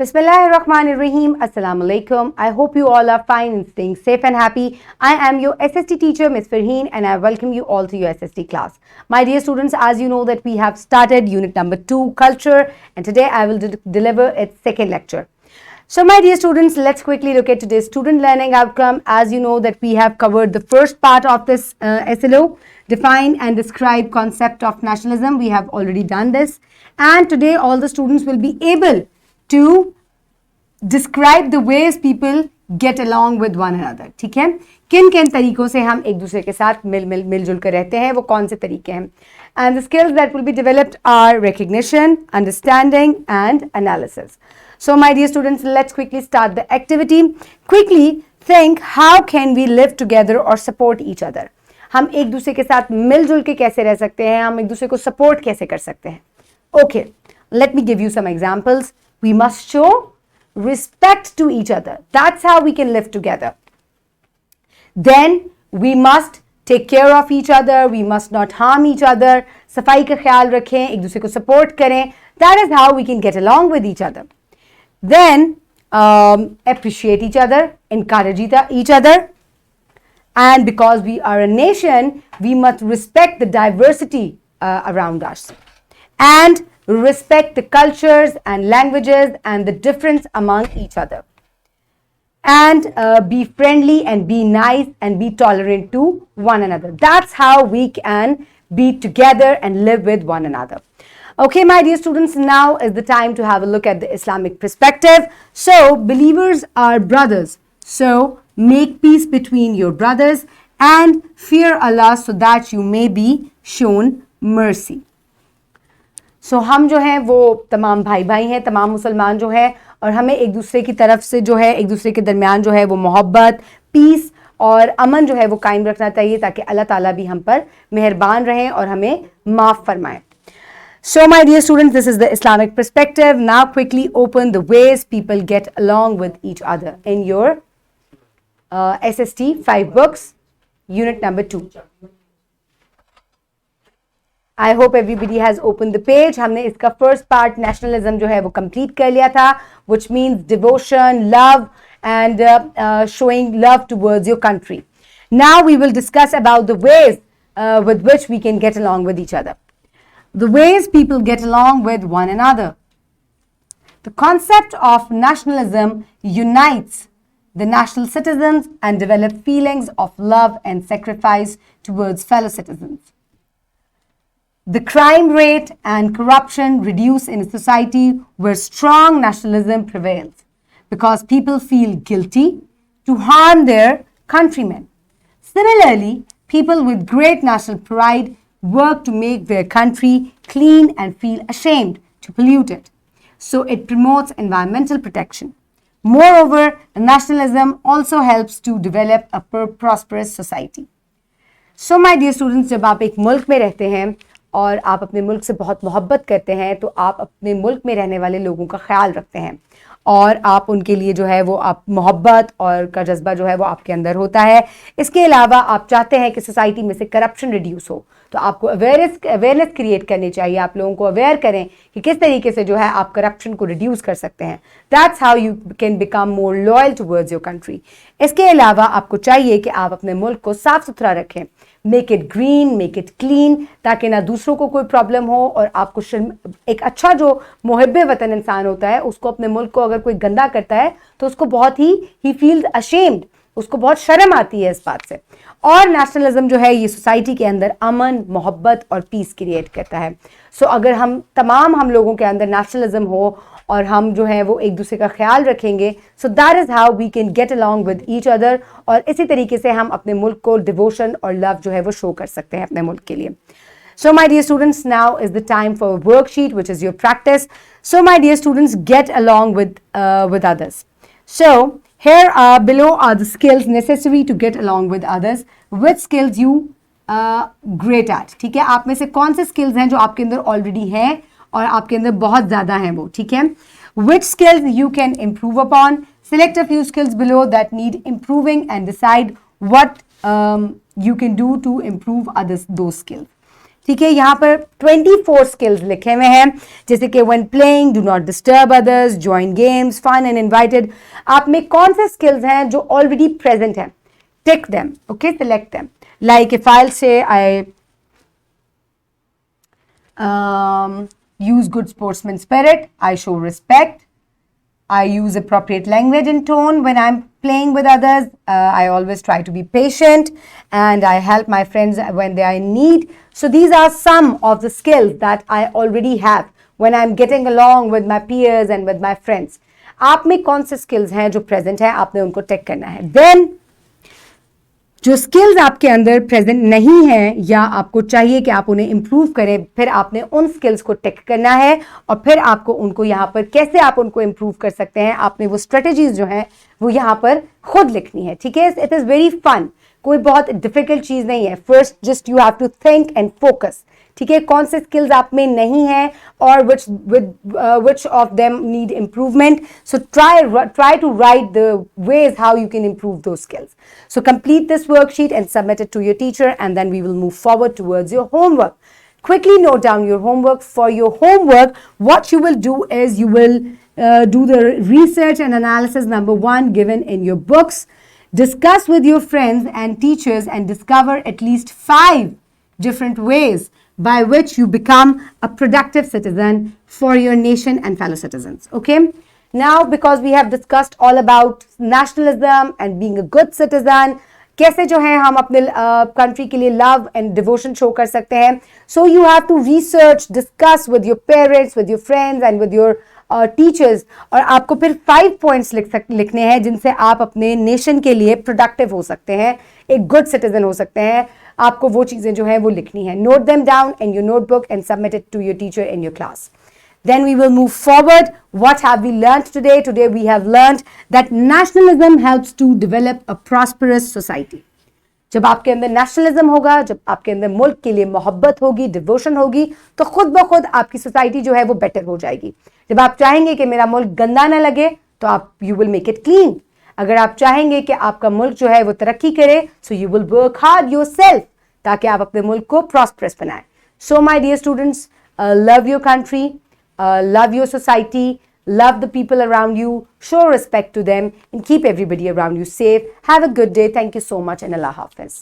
Bismillahirrahmanirrahim. Assalamu alaikum. I hope you all are fine and staying safe and happy. I am your SST teacher, Ms. Farheen, and I welcome you all to your SST class. My dear students, as you know that we have started unit number 2, Culture, and today I will deliver its second lecture. So my dear students, let's quickly look at today's student learning outcome. As you know that we have covered the first part of this SLO, define and describe concept of nationalism. We have already done this. And today all the students will be able to describe the ways people get along with one another. ठीक है, किन किन तरीकों से हम एक दूसरे के साथ मिलजुल कर रहते हैं, वो कौन से तरीके हैं. And the skills that will be developed are recognition, understanding and analysis. So my dear students, let's quickly start the activity. Quickly think, how can we live together or support each other? हम एक दूसरे के साथ मिलजुल के कैसे रह सकते हैं, हम एक दूसरे को सपोर्ट कैसे कर सकते हैं. Okay, let me give you some examples. We must show respect to each other. That's how we can live together. Then we must take care of each other. We must not harm each other. सफाई का ख्याल रखें, एक दूसरे को support करें. That is how we can get along with each other. Then appreciate each other, encourage each other. And because we are a nation, we must respect the diversity around us. And respect the cultures and languages and the difference among each other. And be friendly and be nice and be tolerant to one another. That's how we can be together and live with one another. Okay, my dear students, now is the time to have a look at the Islamic perspective. So, believers are brothers. So, make peace between your brothers and fear Allah so that you may be shown mercy. सो हम जो हैं वो तमाम भाई भाई हैं, तमाम मुसलमान जो है, और हमें एक दूसरे की तरफ से जो है एक दूसरे के दरमियान जो है वो मोहब्बत, पीस और अमन जो है वो कायम रखना चाहिए ताकि अल्लाह ताला भी हम पर मेहरबान रहें और हमें माफ़ फरमाएं. So my dear students, this is the Islamic perspective. Now quickly open the ways people get along with each other in your SST 5 books, unit number 2. I hope everybody has opened the page. हमने इसका first part nationalism जो है वो complete कर लिया था, which means devotion, love and showing love towards your country. Now we will discuss about the ways with which we can get along with each other. The ways people get along with one another. The concept of nationalism unites the national citizens and develop feelings of love and sacrifice towards fellow citizens. The crime rate and corruption reduce in a society where strong nationalism prevails because people feel guilty to harm their countrymen. Similarly, people with great national pride work to make their country clean and feel ashamed to pollute it. So it promotes environmental protection. Moreover, nationalism also helps to develop a prosperous society. So my dear students, जब आप एक मुल्क में रहते हैं और आप अपने मुल्क से बहुत मोहब्बत करते हैं तो आप अपने मुल्क में रहने वाले लोगों का ख्याल रखते हैं और आप उनके लिए जो है वो आप मोहब्बत और का जज्बा जो है वो आपके अंदर होता है. इसके अलावा आप चाहते हैं कि सोसाइटी में से करप्शन रिड्यूस हो, तो आपको अवेयरनेस क्रिएट करनी चाहिए. आप लोगों को अवेयर करें कि किस तरीके से जो है आप करप्शन को रिड्यूस कर सकते हैं. That's how you can become more loyal towards your country. इसके अलावा आपको चाहिए कि आप अपने मुल्क को साफ सुथरा रखें. Make it green, make it clean, ताकि ना दूसरों को कोई प्रॉब्लम हो और आपको एक अच्छा जो मुहिब्बे वतन इंसान होता है उसको अपने मुल्क को अगर कोई गंदा करता है तो उसको बहुत ही फील्स अशेम्ड, उसको बहुत शर्म आती है इस बात से. और नेशनलिज्म जो है ये सोसाइटी के अंदर अमन, मोहब्बत और पीस क्रिएट करता है. सो अगर हम लोगों के अंदर नेशनलिज्म हो और हम जो है वो एक दूसरे का ख्याल रखेंगे, so that is how we can get along with each other. और इसी तरीके से हम अपने मुल्क को डिवोशन और लव जो है वो शो कर सकते हैं अपने मुल्क के लिए. So my dear students, now is the time for a worksheet, which is your practice. So my dear students, get along with others. So here below are the skills necessary to get along with others. Which skills you great at? ठीक है, आप में से कौन से skills हैं जो आपके अंदर already हैं और आपके अंदर बहुत ज़्यादा हैं वो, ठीक है. Which skills you can improve upon? Select a few skills below that need improving and decide what you can do to improve those skills. ठीक है, यहाँ पर 24 स्किल्स लिखे हुए हैं, जैसे कि when playing, do not disturb others, join games, fun and invited. आप में कौन से स्किल्स हैं जो ऑलरेडी प्रेजेंट हैं? Tick them, okay, select them. Like if I'll say I use good sportsman spirit, I show respect, I use appropriate language and tone when I'm playing with others, I always try to be patient, and I help my friends when they are in need. So these are some of the skills that I already have when I'm getting along with my peers and with my friends. आप में कौन से skills हैं जो present हैं, आपने उनको टिक करना है. Then जो स्किल्स आपके अंदर प्रेजेंट नहीं है या आपको चाहिए कि आप उन्हें इंप्रूव करें, फिर आपने उन स्किल्स को टिक करना है और फिर आपको उनको यहाँ पर कैसे आप उनको इंप्रूव कर सकते हैं, आपने वो स्ट्रेटजीज जो हैं वो यहाँ पर खुद लिखनी है. ठीक है, इट इज़ वेरी फन, कोई बहुत डिफिकल्ट चीज़ नहीं है. First just you have to think and focus. ठीक है, कौन से स्किल्स आप में नहीं है और which of them need improvement. So try to write the ways how you can improve those skills. So complete this worksheet and submit it to your teacher, and then we will move forward towards your homework. Quickly note down your homework. For your homework, what you will do is you will do the research and analysis number 1 given in your books. Discuss with your friends and teachers and discover at least 5 different ways by which you become a productive citizen for your nation and fellow citizens. Okay? Now, because we have discussed all about nationalism and being a good citizen, कैसे जो है हम अपने country के लिए love and devotion show कर सकते हैं. So you have to research, discuss with your parents, with your friends and with your teachers. और आपको फिर 5 points लिखने हैं जिनसे आप अपने nation के लिए productive हो सकते हैं, एक good citizen हो सकते हैं. आपको वो चीज़ें जो है वो लिखनी है. Note them down in your notebook and submit it to your teacher in your class. Then we will move forward. What have we learned today? Today we have learned that nationalism helps to develop a prosperous society. जब आपके अंदर nationalism होगा, जब आपके अंदर मुल्क के लिए मोहब्बत होगी, डिवोशन होगी, तो खुद ब खुद आपकी सोसाइटी जो है वो बेटर हो जाएगी. जब आप चाहेंगे कि मेरा मुल्क गंदा ना लगे, तो आप you will make it clean. अगर आप चाहेंगे कि आपका मुल्क जो है वो तरक्की करे, so you will work hard yourself ताकि आप अपने मुल्क को प्रॉस्परस बनाएं. So my dear students, love your country, love your society, love the people around you, show respect to them, and keep everybody around you safe. Have a good day. Thank you so much, and Allah Hafiz.